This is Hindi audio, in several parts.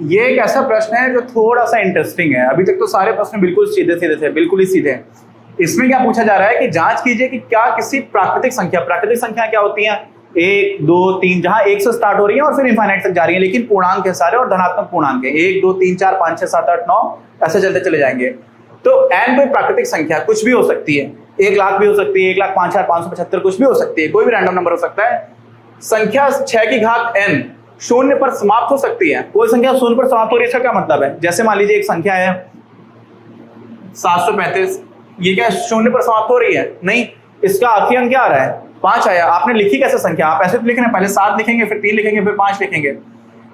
ये एक ऐसा प्रश्न है जो थोड़ा सा इंटरेस्टिंग है। अभी तक तो सारे प्रश्न बिल्कुल सीधे सीधे थे, बिल्कुल ही सीधे। इसमें क्या पूछा जा रहा है कि जांच कीजिए कि क्या किसी प्राकृतिक संख्या क्या होती है, 1 2 3, जहां 1 से स्टार्ट हो रही है और फिर इनफाइनाइट तक जा रही है, लेकिन पूर्णांक है सारे और धनात्मक पूर्णांक है, 1 2 3 4 5 6 7 8 9 ऐसे चलते चले जाएंगे। तो n कोई प्राकृतिक संख्या कुछ भी हो सकती है, 1 लाख भी हो सकती है, 1,05,575 कुछ भी हो सकती है, कोई भी रैंडम नंबर हो सकता है। संख्या 6 की घात n शून्य पर समाप्त हो सकती है। कोई संख्या शून्य पर समाप्त हो रही है, इसका क्या मतलब है? जैसे मान लीजिए एक संख्या है 735, ये क्या शून्य पर समाप्त हो रही है? नहीं, इसका आखिरी अंक क्या आ रहा है? 5 आया। आपने लिखी कैसे संख्या? आप ऐसे तो लिख रहे हैं, पहले 7 लिखेंगे, फिर 3 लिखेंगे, फिर 5 लिखेंगे,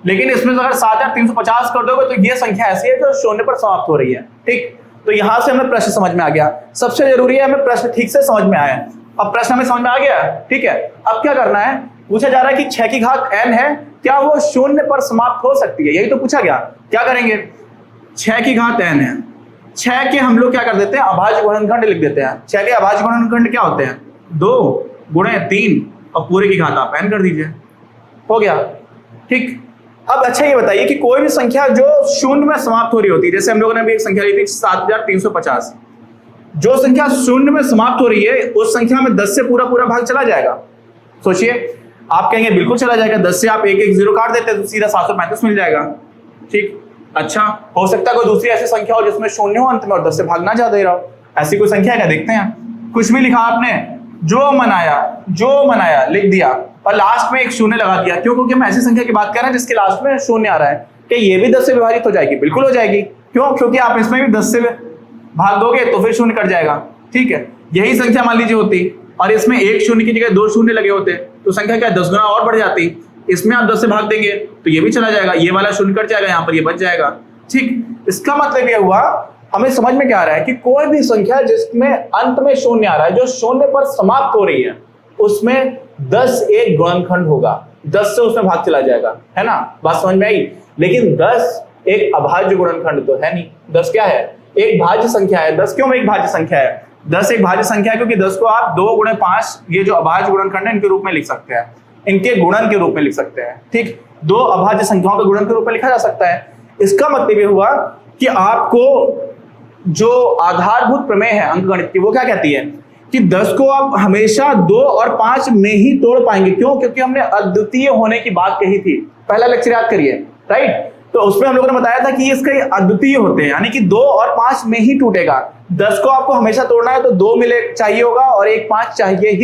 लेकिन इसमें अगर 7,350 कर दोगे तो ये संख्या ऐसी है जो शून्य पर समाप्त हो रही है। ठीक, तो यहां से हमें प्रश्न समझ में आ गया। सबसे जरूरी है हमें प्रश्न ठीक से समझ में आया। अब प्रश्न हमें समझ में आ गया, ठीक है। अब क्या करना है? पूछा जा रहा है कि 6 की घात n है, क्या वो शून्य पर समाप्त हो सकती है? यही तो पूछा गया। क्या करेंगे? 6 की घात n है, 6 के हम लोग क्या कर देते हैं? अभाज्य गुणनखंड लिख देते हैं। 6 के अभाज्य गुणनखंड क्या होते हैं? 2 गुणे 3 और पूरे की घात आप n कर दीजिए, हो गया। ठीक, अब अच्छा ये बताइए कि कोई भी संख्या जो शून्य में समाप्त हो रही होती है, जैसे हम लोगों ने अभी एक संख्या ली थी 7,350, जो संख्या शून्य में समाप्त हो रही है उस संख्या में 10 से पूरा पूरा भाग चला जाएगा। सोचिए, आप कहेंगे बिल्कुल चला जाएगा, 10 से आप 1 1 0 काट देते तो सीधा 735 मिल जाएगा। ठीक, अच्छा, हो सकता है कोई दूसरी ऐसी संख्या हो जिसमें शून्य हो अंत में और 10 से भाग ना जा दे रहा हो। ऐसी कोई संख्या है क्या? देखते हैं। कुछ भी लिखा आपने, जो मनाया लिख दिया और लास्ट में एक शून्य लगा दिया। क्यों? क्योंकि हम ऐसी संख्या की बात कर रहे हैं जिसके लास्ट में शून्य आ रहा है। कि ये भी 10 से विभाजित हो जाएगी? बिल्कुल हो जाएगी। क्यों? क्योंकि आप इसमें भी 10 से भाग दोगे तो फिर शून्य कट जाएगा। ठीक है, यही संख्या मान लीजिए होती और इसमें एक शून्य की जगह 2 शून्य लगे होते तो संख्या क्या 10 गुना और बढ़ जाती। इसमें आप 10 से भाग देंगे तो ये भी चला जाएगा, ये वाला शून्य कट जाएगा, यहाँ पर ये बच जाएगा। ठीक, इसका मतलब ये हुआ, हमें समझ में क्या आ रहा है कि कोई भी संख्या जिसमें अंत में शून्य आ रहा है, जो शून्य पर समाप्त हो रही है, उसमें 10 एक गुणनखंड होगा, 10 से उसमें भाग चला जाएगा, है ना? बात समझ में आई? लेकिन 10 एक अभाज्य गुणनखंड तो है नहीं। 10 क्या है? एक भाज्य संख्या है। 10 क्यों एक भाज्य संख्या है? 10 एक भाज्य संख्या है क्योंकि 10 को आप 2 गुणे 5, ये जो अभाज्य गुणनखंड है, इनके रूप में लिख सकते हैं, इनके गुणन के रूप में लिख सकते हैं। ठीक, 2 अभाज्य संख्याओं के गुणन के रूप में लिखा जा सकता है। इसका मतलब ये हुआ कि आपको जो आधारभूत प्रमेय है अंकगणित की, वो क्या कहती है कि 10 को आप हमेशा 2 और 5 में ही तोड़ पाएंगे। क्यों? क्योंकि हमने अद्वितीय होने की बात कही थी, पहला लेक्चर याद करिए, राइट? तो उसमें हम लोगों ने बताया था कि इसके अद्वितीय होते हैं, यानी कि 2 और 5 में ही टूटेगा। 10 को आपको हमेशा तोड़ना है तो 2 मिले चाहिए होगा और एक 5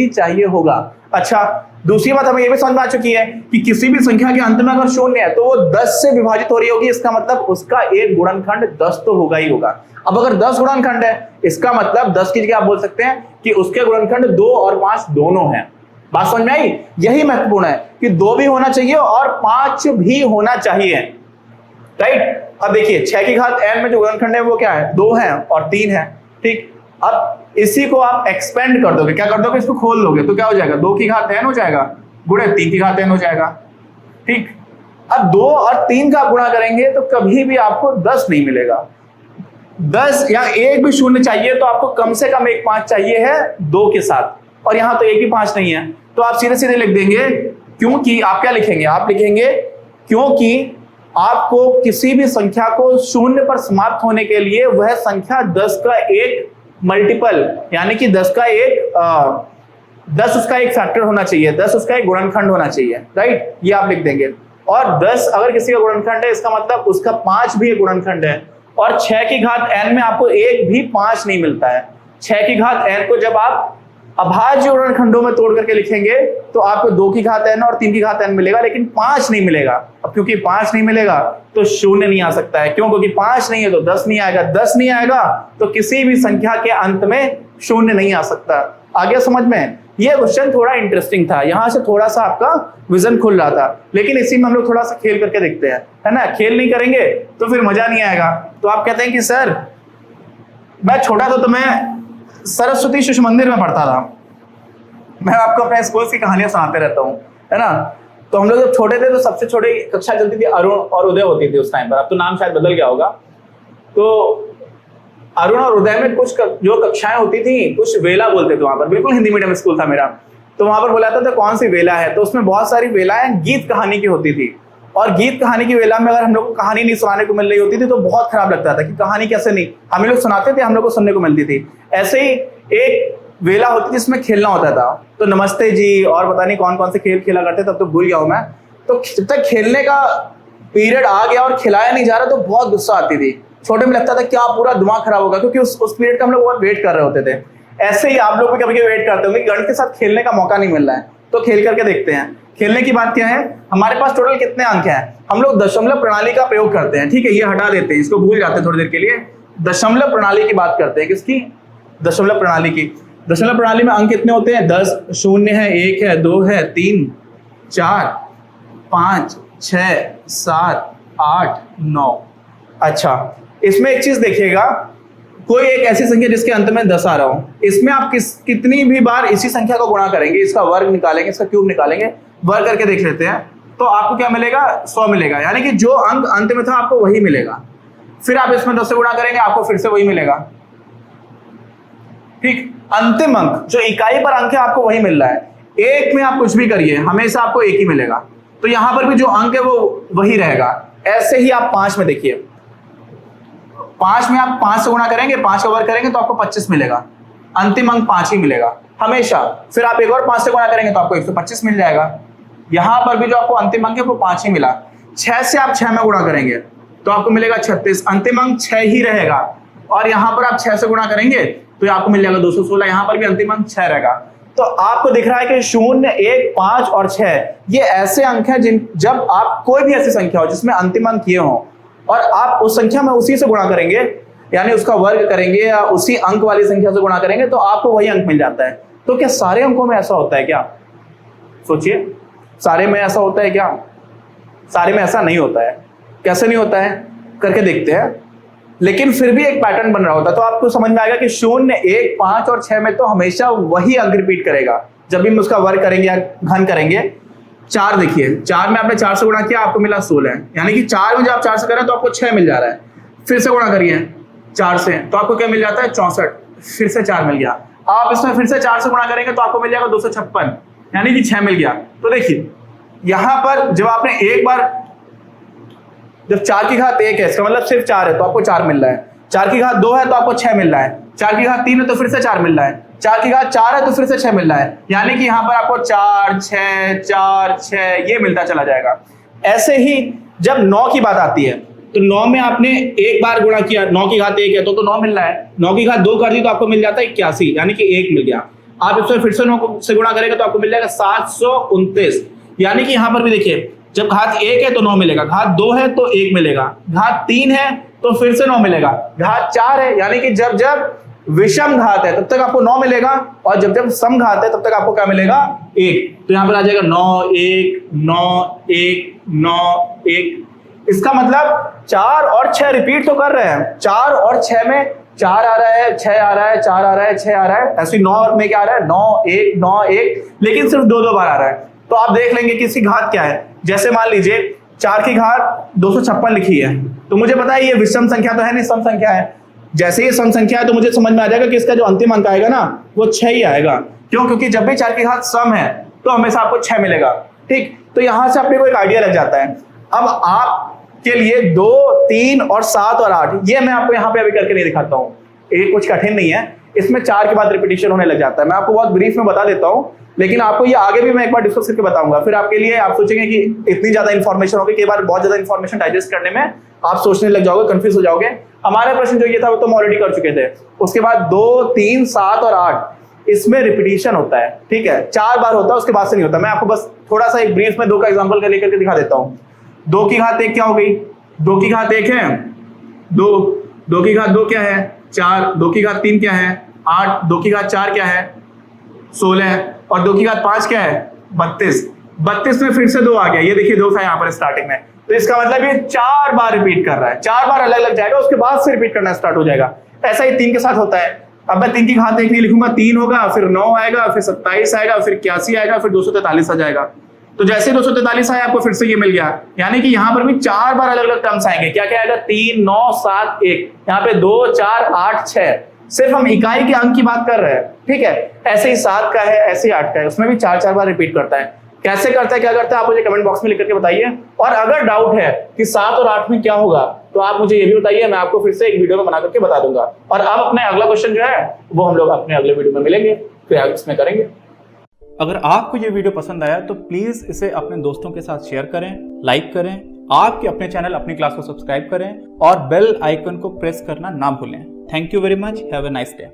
चाहिए होगा। अच्छा, दूसरी बात हमें यह भी समझ में आ चुकी है कि किसी भी संख्या के अंत में अगर शून्य है तो वो 10 से विभाजित हो रही होगी, इसका मतलब उसका एक गुणनखंड 10 तो होगा ही होगा। अब अगर 10 गुणनखंड है, इसका मतलब 10 की जगह आप बोल सकते हैं कि उसके गुणनखंड 2 और 5 दोनों हैं। बात समझ में आई? यही महत्वपूर्ण है कि 2 भी होना चाहिए और 5 भी होना चाहिए, राइट? अब देखिए 6 की घात n में जो गुणनखंड है वो क्या है? 2 है और 3 है। ठीक, अब इसी को आप एक्सपेंड कर दोगे, क्या कर दोगे? इसको खोल दोगे तो क्या हो जाएगा? 2 की घात n हो जाएगा गुणे 3 की घात n हो जाएगा। ठीक, अब 2 और 3 का गुणा करेंगे तो कभी भी आपको 10 नहीं मिलेगा। 10 या एक भी शून्य चाहिए तो आपको कम से कम एक 5 चाहिए है 2 के साथ, और यहां तो एक भी 5 नहीं है, तो आप सीधे सीधे लिख देंगे। क्योंकि आप क्या लिखेंगे? आप लिखेंगे क्योंकि आपको किसी भी संख्या को शून्य पर समाप्त होने के लिए वह संख्या 10 का एक मल्टीपल, यानी कि 10 का एक 10 उसका एक फैक्टर होना चाहिए, 10 उसका एक गुणनखंड होना चाहिए, राइट? ये आप लिख देंगे। और 10 अगर किसी का गुणनखंड है, इसका मतलब उसका 5 भी एक गुणनखंड है। और 6 की घात n में आपको एक भी 5 नहीं मिलता है। 6 की घात n को जब आप अभाज्य गुणनखंडों में तोड़ करके लिखेंगे तो आपको 2 की घात n और 3 की घात n मिलेगा, लेकिन 5 नहीं मिलेगा। अब क्योंकि 5 नहीं मिलेगा तो शून्य नहीं आ सकता है। क्यों? क्योंकि 5 नहीं है तो 10 नहीं आएगा, 10 नहीं आएगा तो किसी भी संख्या के अंत में शून्य नहीं आ सकता। आगे समझ में? ये क्वेश्चन थोड़ा इंटरेस्टिंग था, यहां से थोड़ा सा आपका विजन खुल रहा था, लेकिन इसी में हम लोग थोड़ा सा खेल करके देखते हैं, है ना? खेल नहीं करेंगे तो फिर मजा नहीं आएगा। तो आप कहते हैं कि सर मैं छोटा था तो मैं सरस्वती शिशु मंदिर में पढ़ता था, मैं आपको अपने स्कूल की कहानियां सुनाते रहता हूँ, है ना? तो हम लोग जब छोटे थे तो सबसे छोटी कक्षा चलती थी अरुण और उदय होती थी उस टाइम पर, अब तो नाम शायद बदल गया होगा। तो अरुण और उदय में कुछ जो कक्षाएं होती थी, कुछ वेला बोलते थे वहां पर, बिल्कुल हिंदी मीडियम स्कूल था मेरा, तो वहां पर बोला था कौन सी वेला है, तो उसमें बहुत सारी वेलाएं गीत कहानी की होती थी। और गीत कहानी की वेला में अगर हम लोग को कहानी नहीं सुनाने को मिल रही होती थी तो बहुत खराब लगता था कि कहानी कैसे नहीं, हम लोग सुनाते थे, हम लोग को सुनने को मिलती थी। ऐसे ही एक वेला होती थी जिसमें खेलना होता था, तो नमस्ते जी और पता नहीं कौन कौन से खेल खेला करते, तब तो भूल गया हूं मैं। तो जब तक खेलने का पीरियड आ गया और खिलाया नहीं जा रहा तो बहुत गुस्सा आती थी। छोटे में लगता था क्या पूरा दिमाग खराब होगा, क्योंकि उस पीरियड का हम लोग बहुत वेट कर रहे होते थे। ऐसे ही आप लोग भी कभी वेट करते होंगे, गणित के साथ खेलने का मौका नहीं मिल रहा है तो खेल करके देखते हैं। खेलने की बात क्या है, हमारे पास टोटल कितने अंक हैं, हम लोग दशमलव प्रणाली का प्रयोग करते हैं। ठीक है, ये हटा देते हैं, इसको भूल जाते हैं थोड़ी देर के लिए। दशमलव प्रणाली की बात करते हैं, किसकी? दशमलव प्रणाली की। दशमलव प्रणाली में अंक कितने होते हैं? 10, 0 है, 1 है, 2 है, 3, 4, 5, 6, 7, 8, 9। अच्छा, इसमें एक चीज देखिएगा, कोई एक ऐसी संख्या जिसके अंत में 10 आ रहा हो, इसमें आप कितनी भी बार इसी संख्या को गुणा करेंगे, इसका वर्ग निकालेंगे, इसका क्यूब निकालेंगे, वर्ग करके देख लेते हैं, तो आपको क्या मिलेगा? 100 मिलेगा। यानी कि जो अंक अंत में था आपको वही मिलेगा। फिर आप इसमें 10 से गुणा करेंगे, आपको फिर से वही मिलेगा। ठीक, अंतिम अंक जो इकाई पर अंक है आपको वही मिल रहा है। एक में आप कुछ भी करिए, हमेशा आपको एक ही मिलेगा। तो यहां पर भी जो अंक है वो वही रहेगा। ऐसे ही आप 5 में देखिए, 5 में आप 5 से गुणा करेंगे, 5 का वर्ग करेंगे तो आपको 25 मिलेगा। अंतिम अंक 5 ही मिलेगा हमेशा। फिर आप एक और 5 से गुणा करेंगे तो आपको 125 मिल जाएगा। यहां पर भी जो आपको अंतिम अंक है वो 5 ही मिला। 6 से आप 6 में गुणा करेंगे तो आपको मिलेगा 36, अंतिम अंक 6 ही रहेगा। और यहां पर आप 6 से गुणा करेंगे तो आपको मिल जाएगा 216, यहां पर भी अंतिम अंक 6 रहेगा। तो आपको दिख रहा है कि 0, 1, 5 और 6 ये ऐसे अंक हैं जब आप कोई भी ऐसी संख्या हो जिसमें अंतिम अंक ये हो और आप उस संख्या में उसी से गुणा करेंगे, यानी उसका वर्ग करेंगे या उसी अंक वाली संख्या से गुणा करेंगे तो आपको वही अंक मिल जाता है। तो क्या सारे अंकों में ऐसा होता है क्या? सोचिए, सारे में ऐसा होता है क्या? सारे में ऐसा नहीं होता है। कैसे नहीं होता है, करके देखते हैं। लेकिन फिर भी एक पैटर्न बन रहा होता है, तो आपको समझ में आएगा कि 0, 1, 5 और 6 में तो हमेशा वही अंक रिपीट करेगा जब भी हम उसका वर्ग करेंगे या घन करेंगे। 4 देखिए, 4 में आपने 4 से गुणा किया, आपको मिला 16, यानी कि 4 में जब आप 4 से करें तो आपको 6 मिल जा रहा है। फिर से गुणा करिए 4 से तो आपको क्या मिल जाता है? 64, फिर से 4 मिल गया। आप इसमें फिर से 4 से गुणा करेंगे तो आपको मिल जाएगा 256, यानी कि 6 मिल गया। तो देखिए यहां पर जब आपने एक बार, जब 4 की घात 1 है इसका मतलब सिर्फ 4 है तो आपको 4 मिल रहा है, 4 की घात 2 है तो आपको 6 मिल रहा है, 4 की घात 3 है तो फिर से 4 मिल रहा है, 4 की घात 4 है तो फिर से 6 मिल रहा है, यानी कि यहां पर आपको 4, 6, 4, 6 ये मिलता चला जाएगा। ऐसे ही जब 9 की बात आती है तो 9 में आपने एक बार गुणा किया, 9 की घात 1 है तो 9 मिल रहा है, 9 की घात 2 कर दी तो आपको मिल जाता है 81, यानी कि 1 मिल गया। आप इसमें फिर से 9 से गुणा करेंगे तो आपको मिल जाएगा 729, यानी कि यहां पर भी देखिए जब घात 1 है तो 9 मिलेगा, घात 2 है तो 1 मिलेगा, घात 3 है तो फिर से 9 मिलेगा, घात 4 है यानी कि जब जब विषम घात है तब तक आपको 9 मिलेगा और जब जब सम घात है तब तक आपको क्या मिलेगा? 1। तो यहां पर आ जाएगा 9, 1, 9, 1, 9, 1। इसका मतलब 4 और 6 रिपीट तो कर रहे हैं, 4 और 6 में 4 आ रहा है, 6 आ रहा है, 4 आ रहा है, 6 आ रहा है, ऐसे 9 में क्या आ रहा है? 9, 1, 9, 1, लेकिन सिर्फ 2 बार आ रहा है। तो आप देख लेंगे कि इसकी घात क्या है। जैसे मान लीजिए 4 की घात 256 लिखी है तो मुझे पता है ये विषम संख्या तो है नहीं, सम संख्या है। जैसे ये सम संख्या है तो मुझे समझ में आ जाएगा कि इसका जो अंतिम अंक आएगा ना वो 6 ही आएगा। क्यों? क्योंकि जब भी 4 की घात सम है तो हमेशा आपको 6 मिलेगा। ठीक, तो यहां से अपने को एक आइडिया लग जाता है। अब आपके लिए 2, 3 और 7 और 8 ये मैं आपको यहाँ पे अभी करके नहीं दिखाता हूँ, ये कुछ कठिन नहीं है। इसमें 4 के बाद रिपीटिशन होने लग जाता है। मैं आपको बहुत ब्रीफ में बता देता हूँ, लेकिन आपको ये आगे भी मैं एक बार डिस्कस करके बताऊंगा। फिर आपके लिए आप सोचेंगे कि इतनी ज्यादा इन्फॉर्मेशन होगी, कई बार बहुत ज्यादा इन्फॉर्मेशन डाइजेस्ट करने में आप सोचने लग जाओगे, कंफ्यूज हो जाओगे। हमारा प्रश्न जो ये था वो तो हम ऑलरेडी कर चुके थे। उसके बाद 2, 3, 7 और 8 इसमें रिपीटिशन होता है। ठीक है, 4 बार होता है, उसके बाद से नहीं होता। मैं आपको बस थोड़ा सा एक ब्रीफ में 2 का एग्जाम्पल लेकर के दिखा देता हूँ। 2 की घात 1 क्या हो गई? 2 की घात 1 है 2, 2 की घात 2 क्या है? 4, 2 की घात 3 क्या है? 8, 2 की घात 4 क्या है? 16 और 2 की घात 5 क्या है? 32। 32 में फिर से 2 आ गया, ये देखिए 2 था यहाँ पर स्टार्टिंग में, तो इसका मतलब ये 4 बार रिपीट कर रहा है। 4 बार अलग अलग जाएगा, उसके बाद से रिपीट करना स्टार्ट हो जाएगा। ऐसा ही 3 के साथ होता है। अब मैं 3 की घात 1 नहीं लिखूंगा, 3 होगा, फिर 9 आएगा, फिर 27 आएगा, फिर 81 आएगा, फिर 243 आ जाएगा। तो जैसे 243 आया आपको फिर से ये मिल गया, यानी कि यहाँ पर भी 4 बार अलग अलग टर्म्स आएंगे। क्या क्या आएगा? 3, 9, 7, 1, यहाँ पे 2, 4, 8, 6। सिर्फ हम इकाई के अंक की बात कर रहे हैं। ठीक है, ऐसे ही 7 का है, ऐसे ही 8 का है, उसमें भी 4 बार रिपीट करता है। कैसे करता है, क्या करता है, आप मुझे कमेंट बॉक्स में लिख करके बताइए। और अगर डाउट है कि 7 और 8 में क्या होगा तो आप मुझे ये भी बताइए, मैं आपको फिर से एक वीडियो में बना करके बता दूंगा। और अब अपने अगला क्वेश्चन जो है वो हम लोग अपने अगले वीडियो में मिलेंगे, फिर इसमें करेंगे। अगर आपको ये वीडियो पसंद आया तो प्लीज इसे अपने दोस्तों के साथ शेयर करें, लाइक करें, आपके अपने चैनल अपनी क्लास को सब्सक्राइब करें और बेल आइकन को प्रेस करना ना भूलें। Thank you very much, have a nice day.